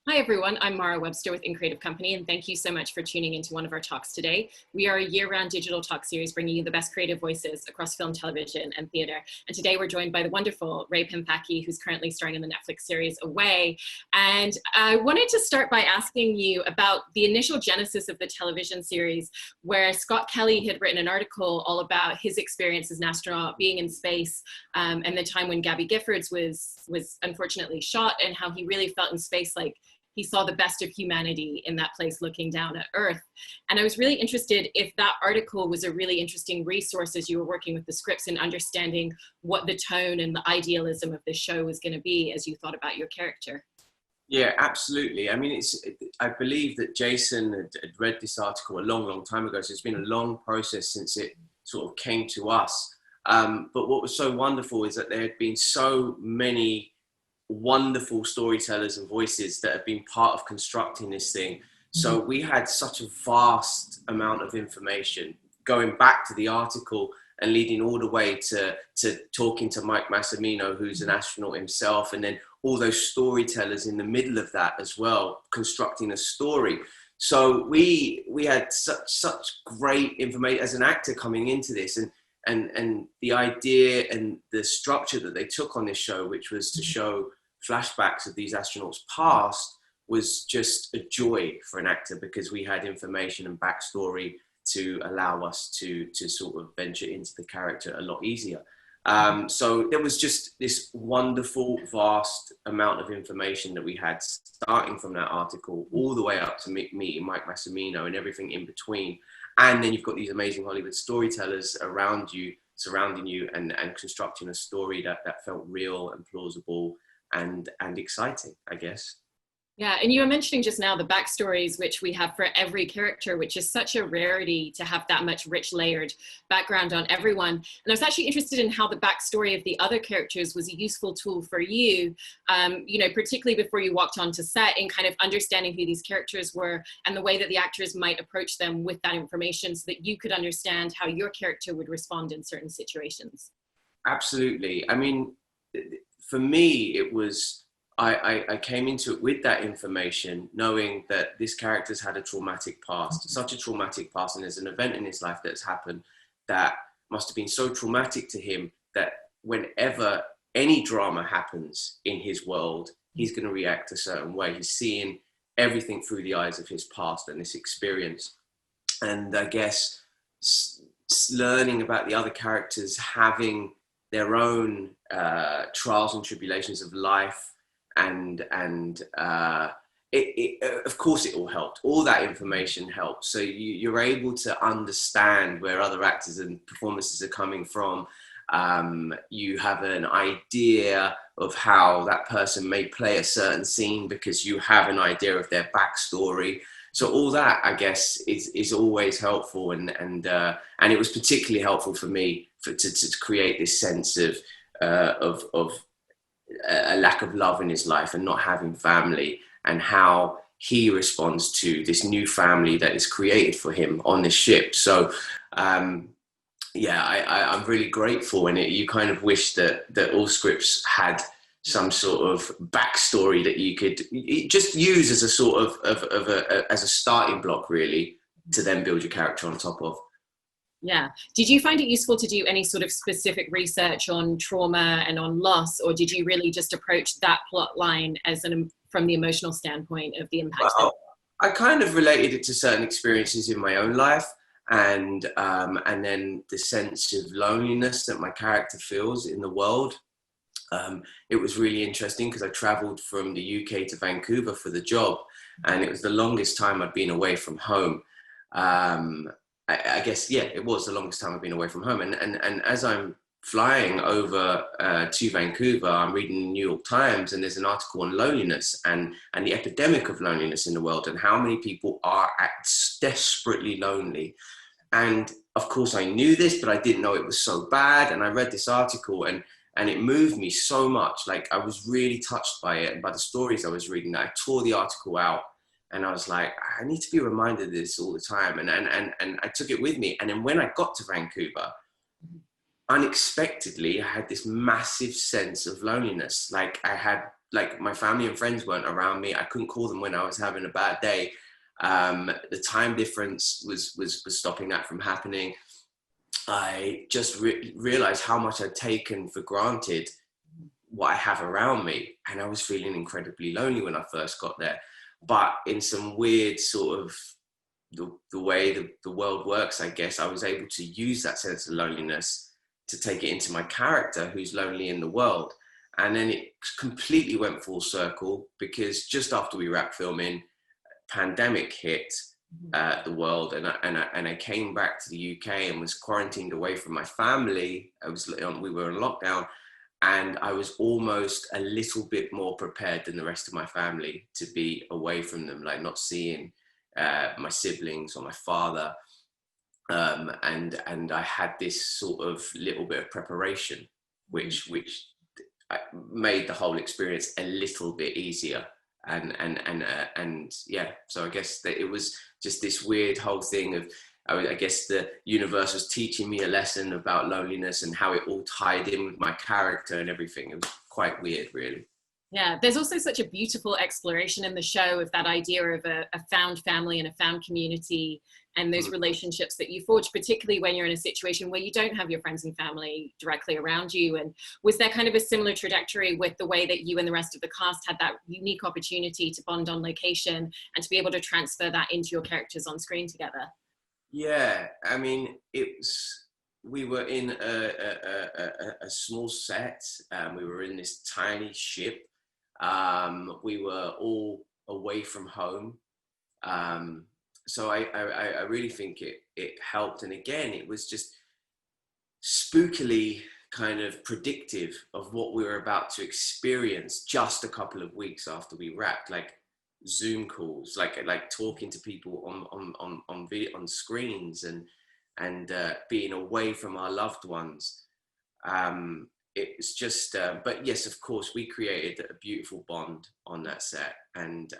Hi everyone, I'm Mara Webster with In Creative Company, and thank you so much for tuning into one of our talks today. We are a year-round digital talk series bringing you the best creative voices across film, television, and theater. And today we're joined by the wonderful Ray Panthaki, who's currently starring in the Netflix series Away. And I wanted to start by asking you about the initial genesis of the television series, where Scott Kelly had written an article all about his experience as an astronaut, being in space, and the time when Gabby Giffords was unfortunately shot, and how he really felt in space like he saw the best of humanity in that place looking down at Earth. And I was really interested if that article was a really interesting resource as you were working with the scripts and understanding what the tone and the idealism of the show was going to be as you thought about your character. Yeah, absolutely. I mean, I believe that Jason had read this article a long time ago, so it's been a long process since it sort of came to us. But what was so wonderful is that there had been so many wonderful storytellers and voices that have been part of constructing this thing. So we had such a vast amount of information going back to the article and leading all the way to talking to Mike Massimino, who's an astronaut himself, and then all those storytellers in the middle of that as well, constructing a story. So we had such great information as an actor coming into this, and the idea and the structure that they took on this show, which was to show flashbacks of these astronauts past, was just a joy for an actor, because we had information and backstory to allow us to sort of venture into the character a lot easier. So there was just this wonderful, vast amount of information that we had, starting from that article all the way up to meeting Mike Massimino and everything in between. And then you've got these amazing Hollywood storytellers around you, surrounding you, and constructing a story that felt real and plausible and exciting, I guess. Yeah, and you were mentioning just now the backstories, which we have for every character, which is such a rarity to have that much rich layered background on everyone. And I was actually interested in how the backstory of the other characters was a useful tool for you, particularly before you walked onto set, in kind of understanding who these characters were and the way that the actors might approach them with that information so that you could understand how your character would respond in certain situations. Absolutely. I mean, for me, it was, I came into it with that information, knowing that this character's had a traumatic past, such a traumatic past, and there's an event in his life that's happened that must have been so traumatic to him that whenever any drama happens in his world, he's going to react a certain way. He's seeing everything through the eyes of his past and this experience. And I guess learning about the other characters having their own trials and tribulations of life, and of course it all helped. All that information helped. So you're able to understand where other actors and performances are coming from. You have an idea of how that person may play a certain scene because you have an idea of their backstory. So all that, I guess, is always helpful, and it was particularly helpful for me to create this sense of a lack of love in his life and not having family, and how he responds to this new family that is created for him on this ship. So I'm really grateful, and you kind of wish that all scripts had some sort of backstory that you could just use as a sort of as a starting block, really, to then build your character on top of. Yeah. Did you find it useful to do any sort of specific research on trauma and on loss, or did you really just approach that plot line as from the emotional standpoint of the impact? Well, I kind of related it to certain experiences in my own life, and then the sense of loneliness that my character feels in the world. It was really interesting because I traveled from the UK to Vancouver for the job, and it was the longest time I'd been away from home. I guess, yeah, it was the longest time I've been away from home. And as I'm flying over to Vancouver, I'm reading the New York Times, and there's an article on loneliness and the epidemic of loneliness in the world, and how many people are desperately lonely. And of course I knew this, but I didn't know it was so bad. And I read this article, and it moved me so much. Like, I was really touched by it and by the stories I was reading, that I tore the article out. And I was like, I need to be reminded of this all the time. And I took it with me. And then when I got to Vancouver, unexpectedly, I had this massive sense of loneliness. Like, I had like my family and friends weren't around me. I couldn't call them when I was having a bad day. The time difference was stopping that from happening. I just realized how much I'd taken for granted what I have around me. And I was feeling incredibly lonely when I first got there. But in some weird sort of the way the world works, I guess, I was able to use that sense of loneliness to take it into my character who's lonely in the world. And then it completely went full circle, because just after we wrapped filming, pandemic hit the world, and I came back to the UK and was quarantined away from my family. We were in lockdown, and I was almost a little bit more prepared than the rest of my family to be away from them, like not seeing my siblings or my father. And I had this sort of little bit of preparation, which made the whole experience a little bit easier. And yeah, so I guess that it was just this weird whole thing of, I guess the universe was teaching me a lesson about loneliness and how it all tied in with my character and everything. It was quite weird, really. Yeah, there's also such a beautiful exploration in the show of that idea of a found family and a found community, and those relationships that you forge, particularly when you're in a situation where you don't have your friends and family directly around you. And was there kind of a similar trajectory with the way that you and the rest of the cast had that unique opportunity to bond on location and to be able to transfer that into your characters on screen together? Yeah, I mean, we were in a small set. We were in this tiny ship. We were all away from home. So I really think it helped. And again, it was just spookily kind of predictive of what we were about to experience just a couple of weeks after we wrapped, like Zoom calls, like talking to people on screens, and being away from our loved ones. It's just, but yes, of course, we created a beautiful bond on that set, and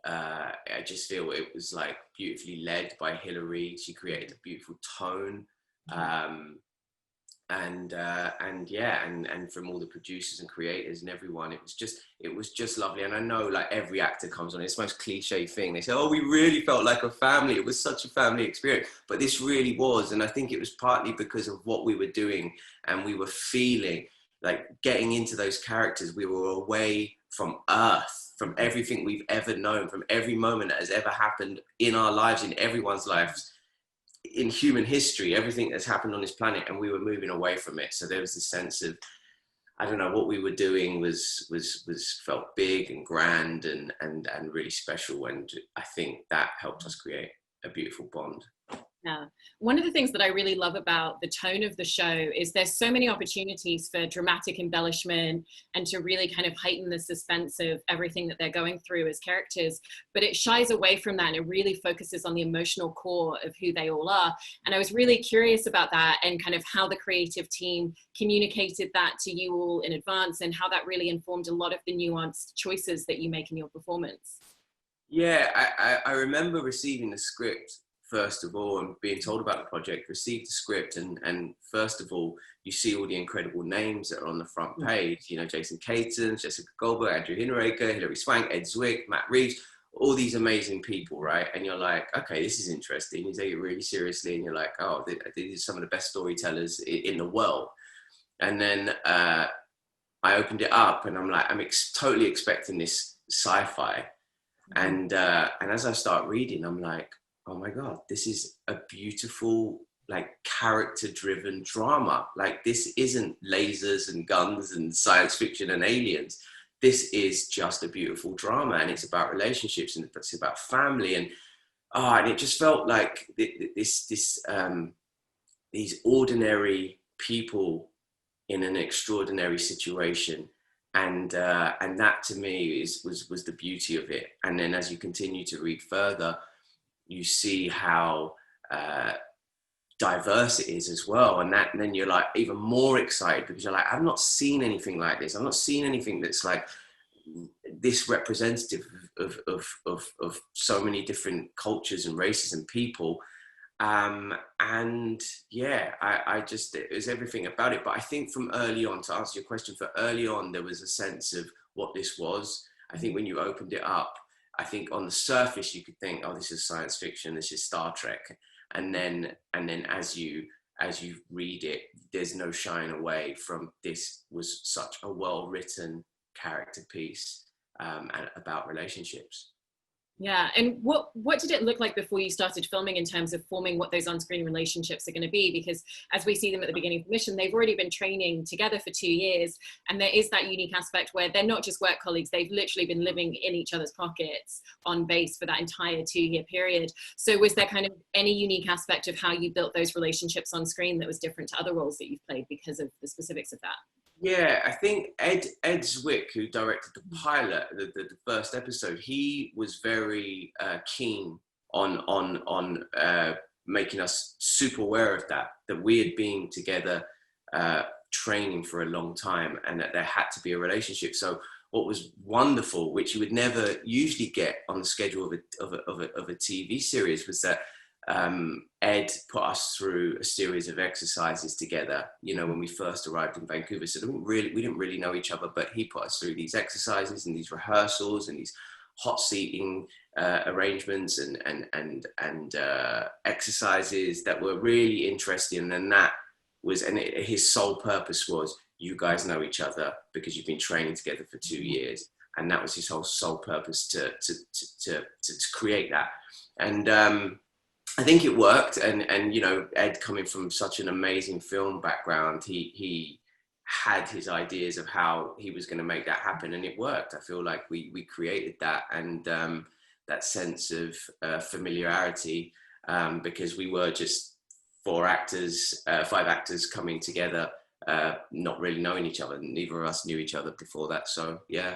I just feel it was like beautifully led by Hilary. She created a beautiful tone, and yeah, and from all the producers and creators and everyone, it was just lovely. And I know, like, every actor comes on, it's the most cliche thing, they say, oh, we really felt like a family, it was such a family experience, but this really was. And I think it was partly because of what we were doing, and we were feeling like getting into those characters. We were away from Earth, from everything we've ever known, from every moment that has ever happened in our lives, in everyone's lives, in human history, everything that's happened on this planet, and we were moving away from it. So there was this sense of, I don't know, what we were doing was felt big and grand and really special, and I think that helped us create a beautiful bond. Yeah. One of the things that I really love about the tone of the show is there's so many opportunities for dramatic embellishment and to really kind of heighten the suspense of everything that they're going through as characters, but it shies away from that and it really focuses on the emotional core of who they all are. And I was really curious about that, and kind of how the creative team communicated that to you all in advance, and how that really informed a lot of the nuanced choices that you make in your performance. Yeah, I remember receiving the script first of all, and being told about the project, received the script, and first of all, you see all the incredible names that are on the front page. You know, Jason Caton, Jessica Goldberg, Andrew Hinnereker, Hilary Swank, Ed Zwick, Matt Reeves, all these amazing people, right? And you're like, okay, this is interesting. You take it really seriously, and you're like, oh, these are some of the best storytellers in the world. And then I opened it up, and I'm like, I'm totally expecting this sci-fi. And as I start reading, I'm like, oh my God, this is a beautiful, like, character-driven drama. Like, this isn't lasers and guns and science fiction and aliens. This is just a beautiful drama, and it's about relationships, and it's about family, and it just felt like these ordinary people in an extraordinary situation. And that to me was the beauty of it. And then as you continue to read further, you see how diverse it is as well. And then you're like even more excited, because you're like, I've not seen anything like this. I've not seen anything that's like this representative of so many different cultures and races and people. And yeah, I just, it was everything about it. But I think from early on, to answer your question, for early on, there was a sense of what this was. I think when you opened it up, I think on the surface, you could think, oh, this is science fiction, this is Star Trek. And then as you read it, there's no shying away from, this was such a well-written character piece, and about relationships. Yeah, and what did it look like before you started filming in terms of forming what those on-screen relationships are going to be? Because as we see them at the beginning of the mission, they've already been training together for 2 years, and there is that unique aspect where they're not just work colleagues, they've literally been living in each other's pockets on base for that entire 2-year period. So was there kind of any unique aspect of how you built those relationships on screen that was different to other roles that you've played because of the specifics of that? Yeah, I think Ed Zwick, who directed the pilot, the first episode, he was very keen on making us super aware of that we had been together training for a long time, and that there had to be a relationship. So what was wonderful, which you would never usually get on the schedule of a TV series, was that Ed put us through a series of exercises together, you know, when we first arrived in Vancouver. So we didn't really know each other, but he put us through these exercises and these rehearsals and these hot seating arrangements and exercises that were really interesting. And that was, his sole purpose was, you guys know each other because you've been training together for 2 years. And that was his whole sole purpose, to create that. And I think it worked, and you know, Ed, coming from such an amazing film background, he had his ideas of how he was going to make that happen, and it worked. I feel like we created that, and that sense of familiarity, because we were just 5 actors coming together, not really knowing each other. Neither of us knew each other before that, so yeah.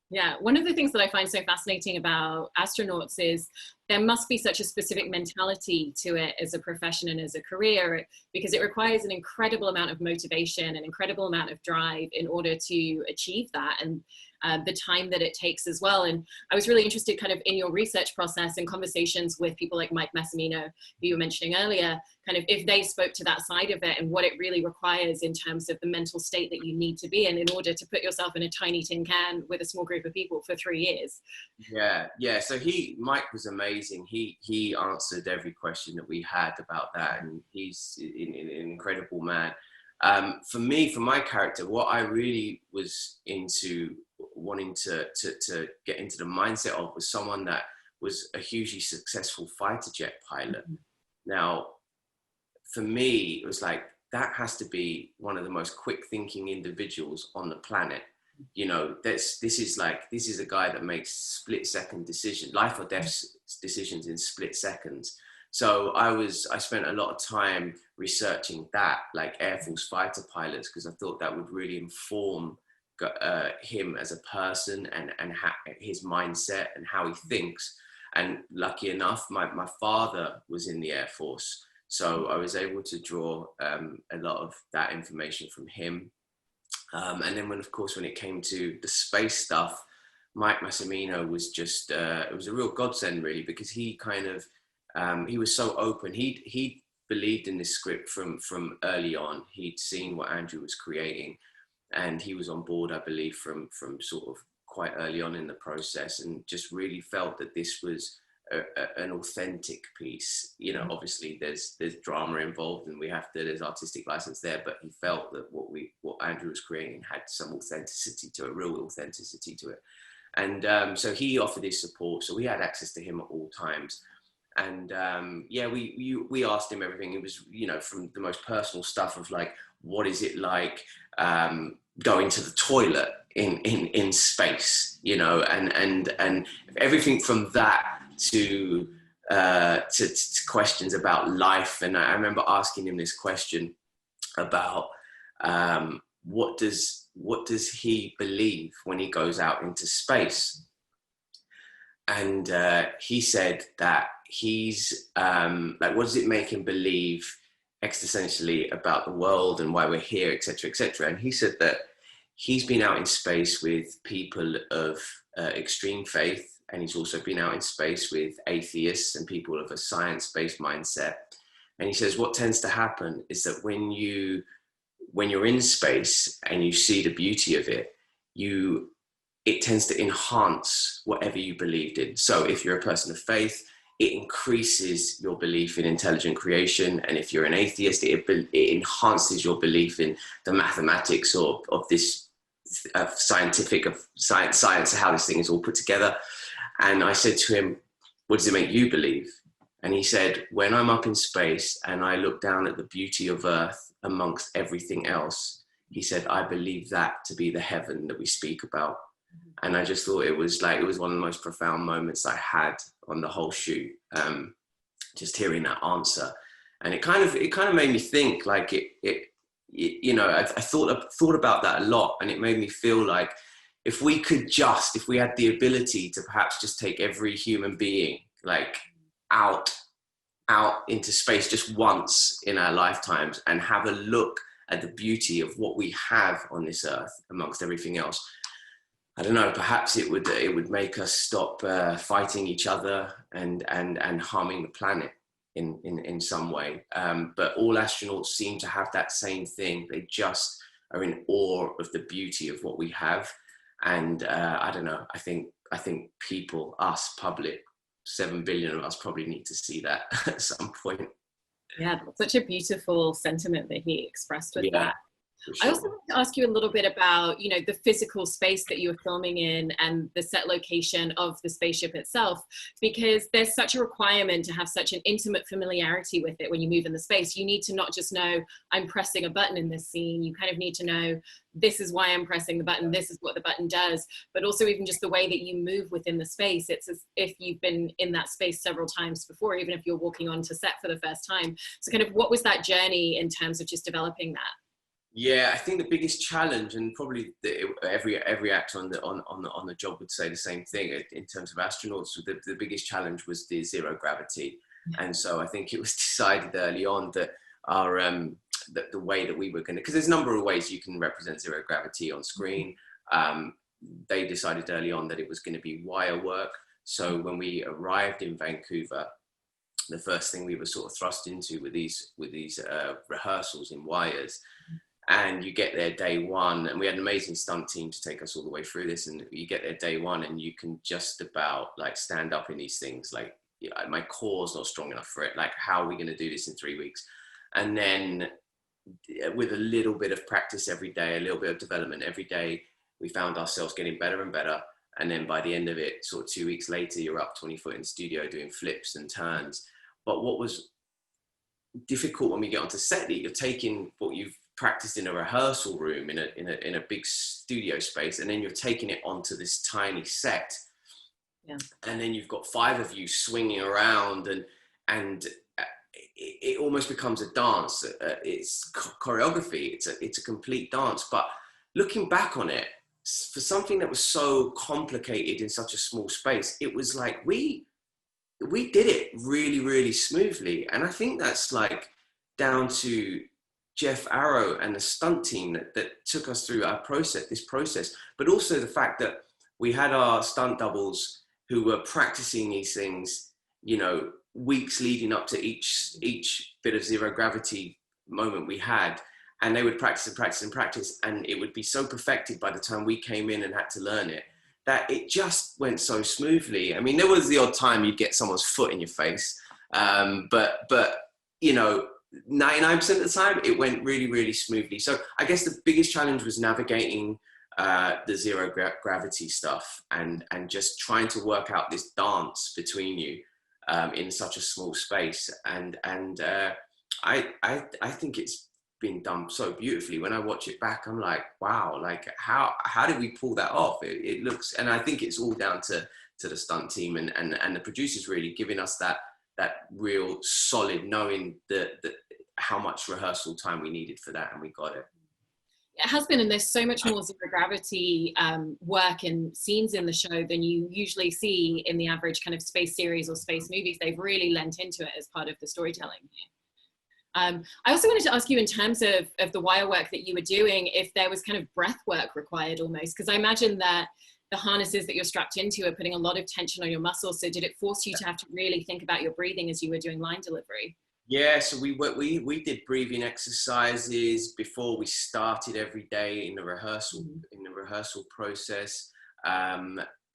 Yeah, one of the things that I find so fascinating about astronauts is there must be such a specific mentality to it as a profession and as a career, because it requires an incredible amount of motivation, an incredible amount of drive in order to achieve that, and the time that it takes as well. And I was really interested kind of in your research process and conversations with people like Mike Massimino, who you were mentioning earlier, kind of if they spoke to that side of it and what it really requires in terms of the mental state that you need to be in order to put yourself in a tiny tin can with a small group of people for 3 years. Yeah. So Mike was amazing. He answered every question that we had about that, and he's an incredible man. For me, for my character, what I really was into, wanting to get into the mindset of, was someone that was a hugely successful fighter jet pilot. Mm-hmm. Now, for me, it was like, that has to be one of the most quick thinking individuals on the planet. You know, this is a guy that makes split-second decisions, life or death decisions in split seconds. So I spent a lot of time researching that, like Air Force fighter pilots, because I thought that would really inform him as a person, and his mindset and how he thinks. And lucky enough, my father was in the Air Force, so I was able to draw a lot of that information from him. And then when it came to the space stuff, Mike Massimino was just, it was a real godsend, really, because he kind of, he was so open. He believed in this script from early on. He'd seen what Andrew was creating, and he was on board, I believe, from sort of quite early on in the process, and just really felt that this was an authentic piece. You know, obviously there's drama involved, and there's artistic license there, but he felt that what Andrew was creating had some authenticity to it, real authenticity to it. And so he offered his support, so we had access to him at all times. And we asked him everything. It was, you know, from the most personal stuff of like, what is it like going to the toilet in space, you know, and everything from that to questions about life. And I remember asking him this question about what does he believe when he goes out into space? And he said that he's like, what does it make him believe existentially about the world and why we're here, etc., etc. And he said that he's been out in space with people of extreme faith, and he's also been out in space with atheists and people of a science-based mindset. And he says, what tends to happen is that when you're in space and you see the beauty of it, it tends to enhance whatever you believed in. So if you're a person of faith, it increases your belief in intelligent creation. And if you're an atheist, it enhances your belief in the mathematics of this science, how this thing is all put together. And I said to him, what does it make you believe? And he said, when I'm up in space and I look down at the beauty of Earth amongst everything else, he said, I believe that to be the heaven that we speak about. And I just thought it was one of the most profound moments I had on the whole shoot, just hearing that answer. And it kind of made me think, like, you know, I thought about that a lot, and it made me feel like if we had the ability to perhaps just take every human being, like, out into space just once in our lifetimes and have a look at the beauty of what we have on this Earth amongst everything else, I don't know, perhaps it would make us stop fighting each other and harming the planet in some way. But all astronauts seem to have that same thing. They just are in awe of the beauty of what we have. And I don't know, I think people, us, public, 7 billion of us probably need to see that at some point. Yeah, that's such a beautiful sentiment that he expressed with that. Sure. I also want to ask you a little bit about, you know, the physical space that you were filming in and the set location of the spaceship itself, because there's such a requirement to have such an intimate familiarity with it when you move in the space. You need to not just know I'm pressing a button in this scene, you kind of need to know this is why I'm pressing the button, this is what the button does, but also even just the way that you move within the space. It's as if you've been in that space several times before, even if you're walking onto set for the first time. So kind of what was that journey in terms of just developing that? Yeah, I think the biggest challenge, and probably every actor on the job would say the same thing in terms of astronauts, the biggest challenge was the zero gravity. And so I think it was decided early on that our the way that we were going to, because there's a number of ways you can represent zero gravity on screen. They decided early on that it was going to be wire work. So when we arrived in Vancouver, the first thing we were sort of thrust into with these rehearsals in wires. And you get there day one, and we had an amazing stunt team to take us all the way through this. And you get there day one, and you can just about like stand up in these things. Like, my core's not strong enough for it. Like, how are we going to do this in 3 weeks? And then with a little bit of practice every day, a little bit of development every day, we found ourselves getting better and better. And then by the end of it, sort of 2 weeks later, you're up 20 foot in the studio doing flips and turns. But what was difficult when we get onto set, that you're taking what you've practiced in a rehearsal room in a big studio space, and then you're taking it onto this tiny set, and then you've got 5 of you swinging around, and it almost becomes a dance. It's choreography. It's a complete dance. But looking back on it, for something that was so complicated in such a small space, it was like we did it really, really smoothly. And I think that's like down to Jeff Arrow and the stunt team that took us through this process, but also the fact that we had our stunt doubles who were practicing these things, you know, weeks leading up to each bit of zero gravity moment we had, and they would practice and practice and practice, and it would be so perfected by the time we came in and had to learn it, that it just went so smoothly. I mean, there was the odd time you'd get someone's foot in your face, but you know, 99% of the time it went really, really smoothly. So I guess the biggest challenge was navigating the zero gravity stuff and just trying to work out this dance between you in such a small space. And I think it's been done so beautifully. When I watch it back, I'm like, wow, like how did we pull that off? It looks, and I think it's all down to the stunt team and the producers really giving us that real solid, knowing that how much rehearsal time we needed for that, and we got it. It has been, and there's so much more zero gravity work and scenes in the show than you usually see in the average kind of space series or space movies. They've really lent into it as part of the storytelling here. I also wanted to ask you, in terms of the wire work that you were doing, if there was kind of breath work required almost, because I imagine that the harnesses that you're strapped into are putting a lot of tension on your muscles. So did it force you to have to really think about your breathing as you were doing line delivery? Yeah, so we did breathing exercises before we started every day in the rehearsal process.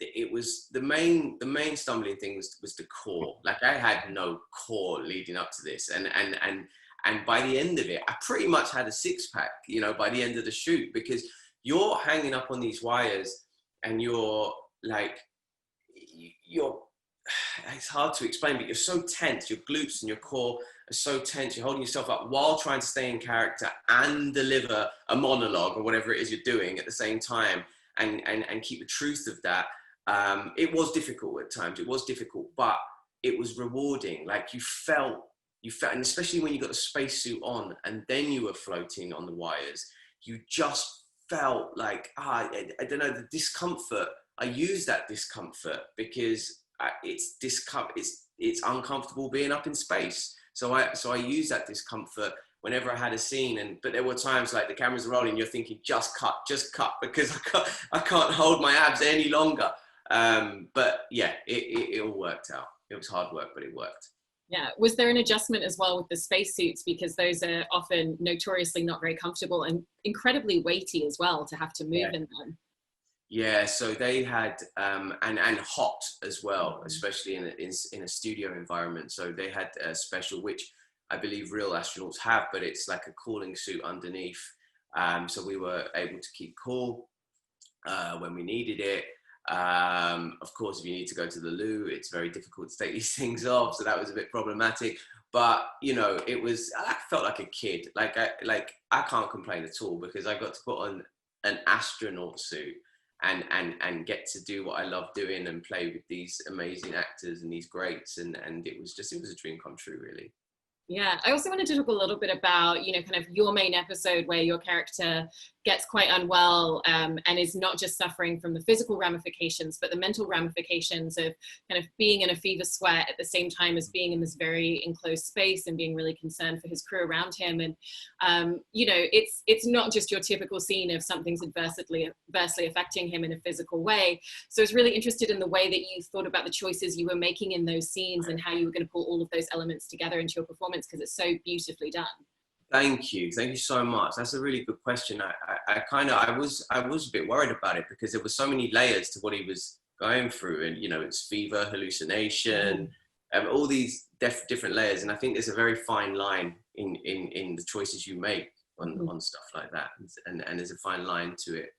It was the main stumbling thing was the core. Like I had no core leading up to this, and by the end of it, I pretty much had a six pack. You know, by the end of the shoot, because you're hanging up on these wires, and you're like, you're. It's hard to explain, but you're so tense. Your glutes and your core are so tense. You're holding yourself up while trying to stay in character and deliver a monologue or whatever it is you're doing at the same time, and keep the truth of that. It was difficult at times. It was difficult, but it was rewarding. Like you felt, and especially when you got the spacesuit on and then you were floating on the wires, you just felt like, I don't know, the discomfort. I use that discomfort because it's uncomfortable being up in space. So I use that discomfort whenever I had a scene. But there were times like the cameras are rolling, you're thinking, just cut, because I can't hold my abs any longer. But yeah, it all worked out. It was hard work, but it worked. Yeah. Was there an adjustment as well with the spacesuits, because those are often notoriously not very comfortable and incredibly weighty as well to have to move in them? Yeah, so they had and hot as well, especially in a studio environment. So they had a special, which I believe real astronauts have, but it's like a cooling suit underneath. So we were able to keep cool when we needed it. Of course, if you need to go to the loo, it's very difficult to take these things off. So that was a bit problematic. But you know, I felt like a kid. Like I can't complain at all because I got to put on an astronaut suit and get to do what I love doing and play with these amazing actors and these greats, and it was a dream come true, really. Yeah, I also wanted to talk a little bit about, you know, kind of your main episode where your character gets quite unwell and is not just suffering from the physical ramifications, but the mental ramifications of kind of being in a fever sweat at the same time as being in this very enclosed space and being really concerned for his crew around him. And, you know, it's not just your typical scene of something's adversely affecting him in a physical way. So I was really interested in the way that you thought about the choices you were making in those scenes and how you were going to pull all of those elements together into your performance, because it's so beautifully done. Thank you so much. That's a really good question. I was a bit worried about it because there were so many layers to what he was going through, and you know, it's fever, hallucination, all these different layers. And I think there's a very fine line in the choices you make on stuff like that, and there's a fine line to it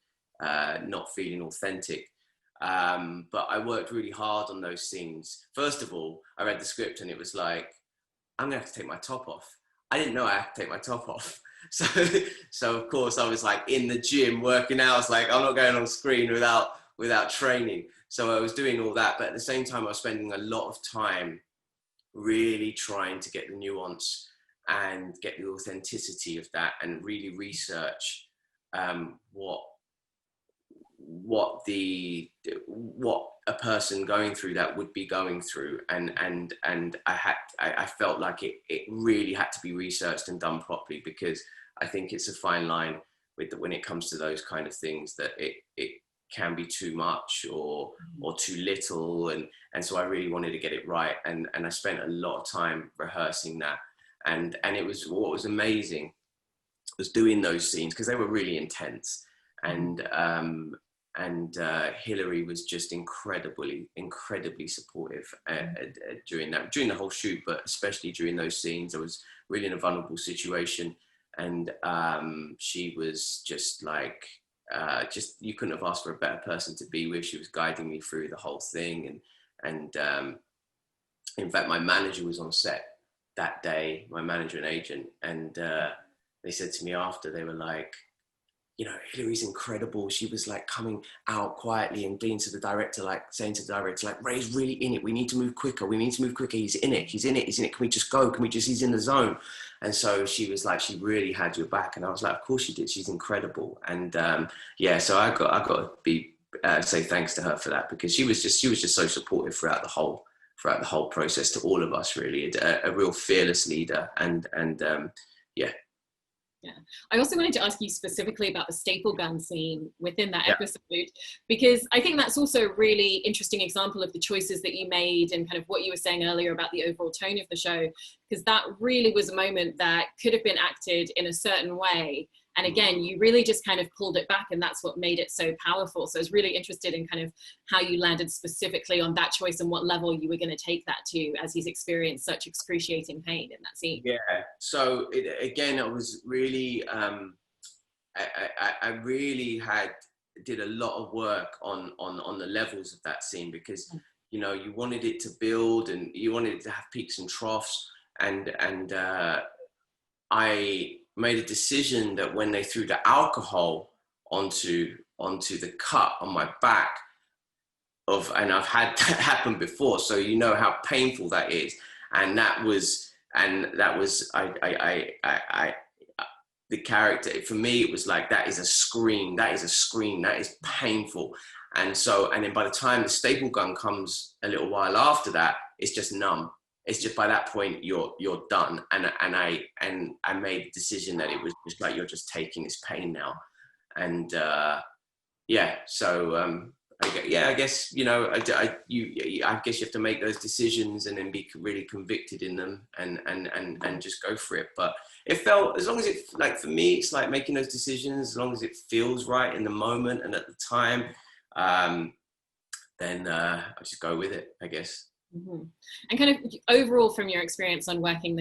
not feeling authentic. But I worked really hard on those scenes. First of all, I read the script and it was like, I'm gonna have to take my top off. I didn't know I had to take my top off. So of course I was like in the gym working out. I was like, I'm not going on screen without training. So I was doing all that, but at the same time I was spending a lot of time really trying to get the nuance and get the authenticity of that, and really research what a person going through that would be going through, and I felt like it really had to be researched and done properly, because I think it's a fine line when it comes to those kind of things, that it can be too much or too little, and so I really wanted to get it right, and I spent a lot of time rehearsing that, and it was, what was amazing was doing those scenes because they were really intense, and Hillary was just incredibly supportive during the whole shoot, but especially during those scenes. I was really in a vulnerable situation, and she was just like, you couldn't have asked for a better person to be with. She was guiding me through the whole thing, and in fact, my manager was on set that day, my manager and agent, and they said to me after, they were like, you know, Hillary's incredible. She was like coming out quietly and being to the director, like saying to the director, like, Ray's really in it. We need to move quicker. He's in it. Can we just go? He's in the zone. And so she was like, she really had your back. And I was like, of course she did. She's incredible. And yeah, so I got to be, say thanks to her for that, because she was just so supportive throughout the whole process to all of us, really. A real fearless leader. And yeah. Yeah. I also wanted to ask you specifically about the staple gun scene within that episode, because I think that's also a really interesting example of the choices that you made and kind of what you were saying earlier about the overall tone of the show. because that really was a moment that could have been acted in a certain way. And again, you really just kind of pulled it back, and that's what made it so powerful. So I was really interested in kind of how you landed specifically on that choice and what level you were going to take that to, as he's experienced such excruciating pain in that scene. Yeah. So again, I was really, I really did a lot of work on the levels of that scene, because, you know, you wanted it to build and you wanted it to have peaks and troughs. And I made a decision that when they threw the alcohol onto the cut on my back and I've had that happen before, so you know how painful that is. And that was the character, for me, it was like, that is a scream, that is painful. And then by the time the staple gun comes a little while after that, it's just numb. It's just, by that point, you're done. And I made the decision that it was just like, you're just taking this pain now. And yeah, so I guess, you know, I guess you have to make those decisions and then be really convicted in them and just go for it. But it felt, as long as it, like, for me, it's like making those decisions, as long as it feels right in the moment and at the time, then I just go with it, I guess. Mm-hmm. And kind of overall, from your experience on working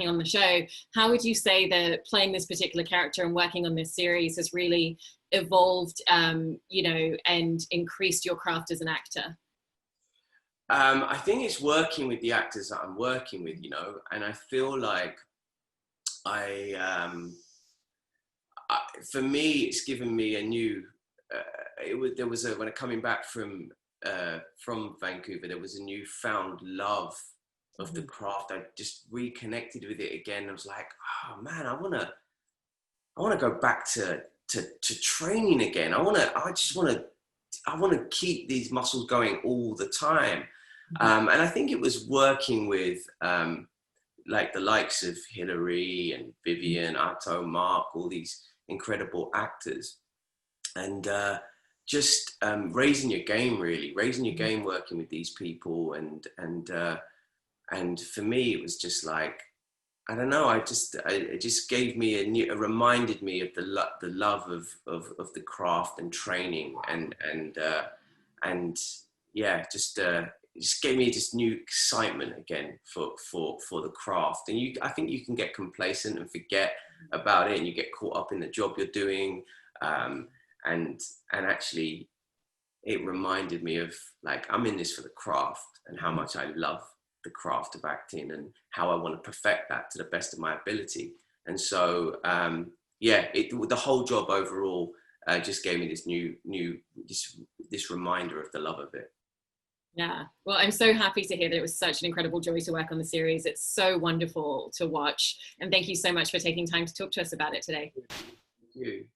on the show, how would you say that playing this particular character and working on this series has really evolved, you know, and increased your craft as an actor? I think it's working with the actors that I'm working with, you know, and I feel like for me, it's given me a new. When I'm coming back from Vancouver, there was a newfound love of the craft. I just reconnected with it again. I was like, oh man, I want to go back to training again. I want to keep these muscles going all the time. And I think it was working with like the likes of Hillary and Vivian, Atto, Mark, all these incredible actors, and just raising your game, working with these people. And for me, it was just like, I don't know, it just gave me reminded me of the love of the craft and training, and yeah, just gave me this new excitement again for the craft. And I think you can get complacent and forget about it, and you get caught up in the job you're doing. And actually, it reminded me of, like, I'm in this for the craft and how much I love the craft of acting and how I want to perfect that to the best of my ability. And so, yeah, the whole job overall just gave me this this reminder of the love of it. Yeah, well, I'm so happy to hear that it was such an incredible joy to work on the series. It's so wonderful to watch. And thank you so much for taking time to talk to us about it today. Thank you.